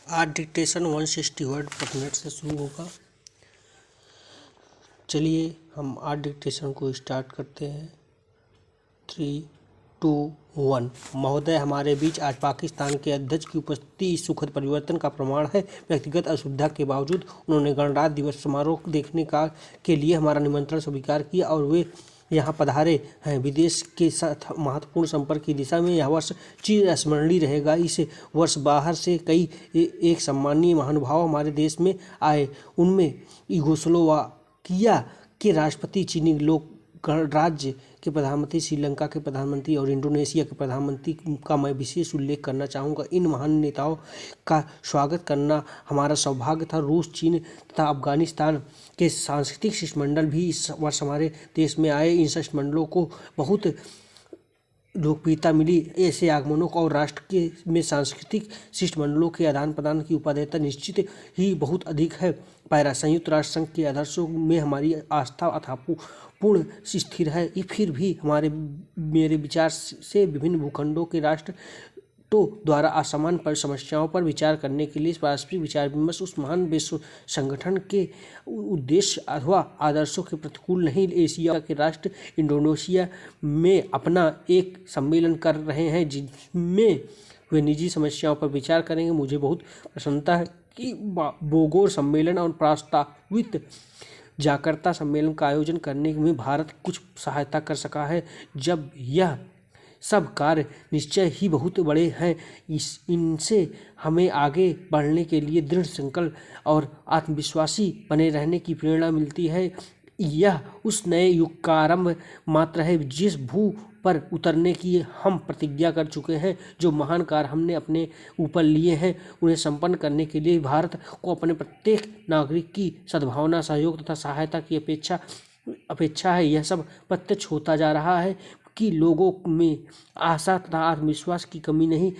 आज dictation 160 word पर minute से शुरू होगा। चलिए हम आज डिक्टेशन को स्टार्ट करते हैं। 3, 2, 1। महोदय, हमारे बीच आज पाकिस्तान के अध्यक्ष की उपस्थिति इस सुखद परिवर्तन का प्रमाण है। व्यक्तिगत असुविधा के बावजूद उन्होंने गणराज्य दिवस समारोह देखने के लिए हमारा निमंत्रण स्वीकार किया और वे यहाँ पधारे हैं। विदेश के साथ महत्वपूर्ण संपर्क की दिशा में यह वर्ष चिरस्मरणीय रहेगा। इस वर्ष बाहर से कई एक सम्मानीय महानुभाव हमारे देश में आए। उनमें यूगोस्लोवाकिया के राष्ट्रपति, चीनी लोक गणराज्य के प्रधानमंत्री, श्रीलंका के प्रधानमंत्री और इंडोनेशिया के प्रधानमंत्री का मैं विशेष उल्लेख करना चाहूँगा। इन महान नेताओं का स्वागत करना हमारा सौभाग्य था। रूस, चीन तथा अफगानिस्तान के सांस्कृतिक शिष्टमंडल भी इस वर्ष हमारे देश में आए। इन शिष्टमंडलों को बहुत लोकप्रियता मिली। ऐसे आगमनों और राष्ट्र में सांस्कृतिक शिष्टमंडलों के आदान प्रदान की उपादेयता निश्चित ही बहुत अधिक है। पैरा संयुक्त राष्ट्र संघ के आदर्शों में हमारी आस्था अथापूर्ण स्थिर है। फिर भी मेरे विचार से विभिन्न भूखंडों के राष्ट्रों द्वारा असमान पर समस्याओं पर विचार करने के लिए पारस्परिक विचार विमर्श उस महान विश्व संगठन के उद्देश्य अथवा आदर्शों के प्रतिकूल नहीं। एशिया के राष्ट्र इंडोनेशिया में अपना एक सम्मेलन कर रहे हैं जिसमें वे निजी समस्याओं पर विचार करेंगे। मुझे बहुत प्रसन्नता है कि बोगोर सम्मेलन और प्रस्तावित जाकार्ता सम्मेलन का आयोजन करने में भारत कुछ सहायता कर सका है। जब यह सब कार्य निश्चय ही बहुत बड़े हैं, इनसे हमें आगे बढ़ने के लिए दृढ़ संकल्प और आत्मविश्वासी बने रहने की प्रेरणा मिलती है। यह उस नए युग का आरंभ मात्र है जिस भू पर उतरने की हम प्रतिज्ञा कर चुके हैं। जो महान कार्य हमने अपने ऊपर लिए हैं उन्हें संपन्न करने के लिए भारत को अपने प्रत्येक नागरिक की सद्भावना, सहयोग तथा सहायता की अपेक्षा है। यह सब प्रत्यक्ष होता जा रहा है कि लोगों में आशा तथा आत्मविश्वास की कमी नहीं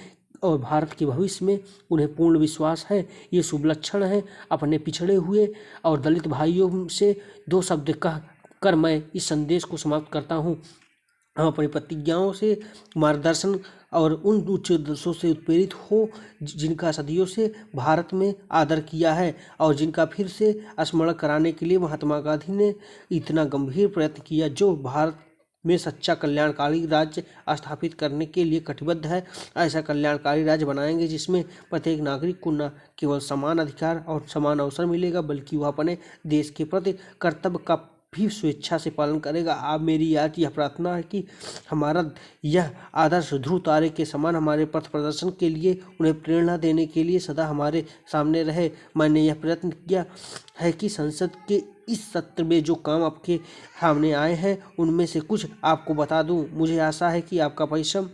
और भारत के भविष्य में उन्हें पूर्ण विश्वास है। ये शुभ लक्षण है। अपने पिछड़े हुए और दलित भाइयों से दो शब्द कह कर मैं इस संदेश को समाप्त करता हूँ। हम अपनी प्रतिज्ञाओं से मार्गदर्शन और उन उच्च उद्देश्यों से उत्प्रेरित हो जिनका सदियों से भारत में आदर किया है और जिनका फिर से स्मरण कराने के लिए महात्मा गांधी ने इतना गंभीर प्रयत्न किया। जो भारत में सच्चा कल्याणकारी राज्य स्थापित करने के लिए कटिबद्ध है। ऐसा कल्याणकारी राज्य बनाएंगे जिसमें प्रत्येक नागरिक को न केवल समान अधिकार और समान अवसर मिलेगा बल्कि वह अपने देश के प्रति कर्तव्य का भी स्वेच्छा से पालन करेगा। आप मेरी आज यह प्रार्थना है कि हमारा यह आदर्श ध्रुव तारे के समान हमारे पथ प्रदर्शन के लिए, उन्हें प्रेरणा देने के लिए सदा हमारे सामने रहे। मैंने यह प्रयत्न किया है कि संसद के इस सत्र में जो काम आपके सामने आए हैं उनमें से कुछ आपको बता दूं। मुझे आशा है कि आपका परिश्रम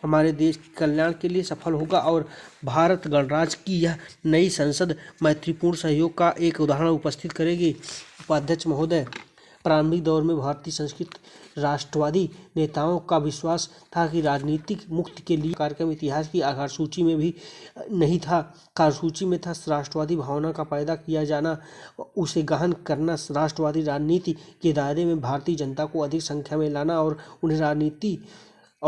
हमारे देश के कल्याण के लिए सफल होगा और भारत गणराज्य की यह नई संसद मैत्रीपूर्ण सहयोग का एक उदाहरण उपस्थित करेगी। उपाध्यक्ष महोदय, प्रारंभिक दौर में भारतीय संस्कृत राष्ट्रवादी नेताओं का विश्वास था कि राजनीतिक मुक्ति के लिए कार्यक्रम इतिहास की कार्यसूची में भी नहीं था। कार्यसूची में था राष्ट्रवादी भावना का पैदा किया जाना, उसे गहन करना, राष्ट्रवादी राजनीति के दायरे में भारतीय जनता को अधिक संख्या में लाना और उन्हें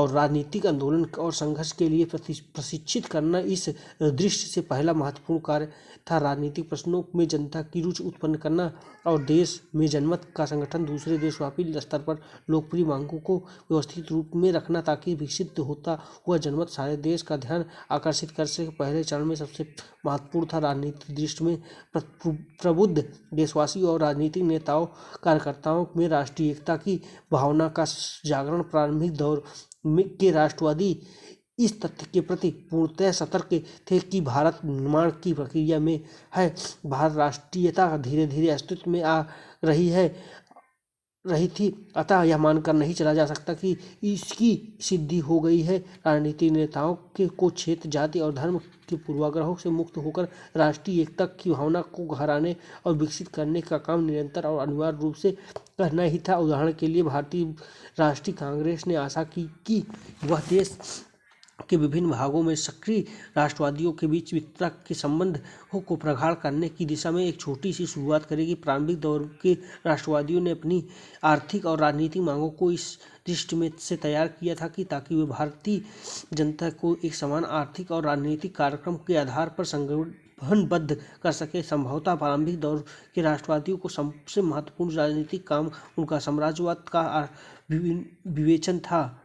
राजनीतिक आंदोलन और संघर्ष के लिए प्रशिक्षित करना। इस दृष्टि से पहला महत्वपूर्ण कार्य था राजनीतिक प्रश्नों में जनता की रुचि उत्पन्न करना और देश में जनमत का संगठन दूसरे देशव्यापी स्तर पर लोकप्रिय मांगों को व्यवस्थित रूप में रखना ताकि विकसित होता हुआ जनमत सारे देश का ध्यान आकर्षित कर सके। पहले चरण में सबसे महत्वपूर्ण था राजनीतिक दृष्टि में प्रबुद्ध देशवासी और राजनीतिक नेताओं कार्यकर्ताओं में राष्ट्रीय एकता की भावना का जागरण। प्रारंभिक दौर के राष्ट्रवादी इस तथ्य के प्रति पूर्णतः सतर्क थे कि भारत निर्माण की प्रक्रिया में है। भारत राष्ट्रीयता धीरे धीरे अस्तित्व में आ रही थी, अतः यह मानकर नहीं चला जा सकता कि इसकी सिद्धि हो गई है। राजनीतिक नेताओं को क्षेत्र, जाति और धर्म के पूर्वाग्रहों से मुक्त होकर राष्ट्रीय एकता की भावना को गहराने और विकसित करने का काम निरंतर और अनिवार्य रूप से करना ही था। उदाहरण के लिए भारतीय राष्ट्रीय कांग्रेस ने आशा की कि वह देश के विभिन्न भागों में सक्रिय राष्ट्रवादियों के बीच मित्रता के संबंधों को प्रगाढ़ करने की दिशा में एक छोटी सी शुरुआत करेगी। प्रारंभिक दौर के राष्ट्रवादियों ने अपनी आर्थिक और राजनीतिक मांगों को इस दृष्टि में से तैयार किया था कि ताकि वे भारतीय जनता को एक समान आर्थिक और राजनीतिक कार्यक्रम के आधार पर संगठनबद्ध कर सके। संभवतः प्रारंभिक दौर के राष्ट्रवादियों को सबसे महत्वपूर्ण राजनीतिक काम उनका साम्राज्यवाद का विवेचन था,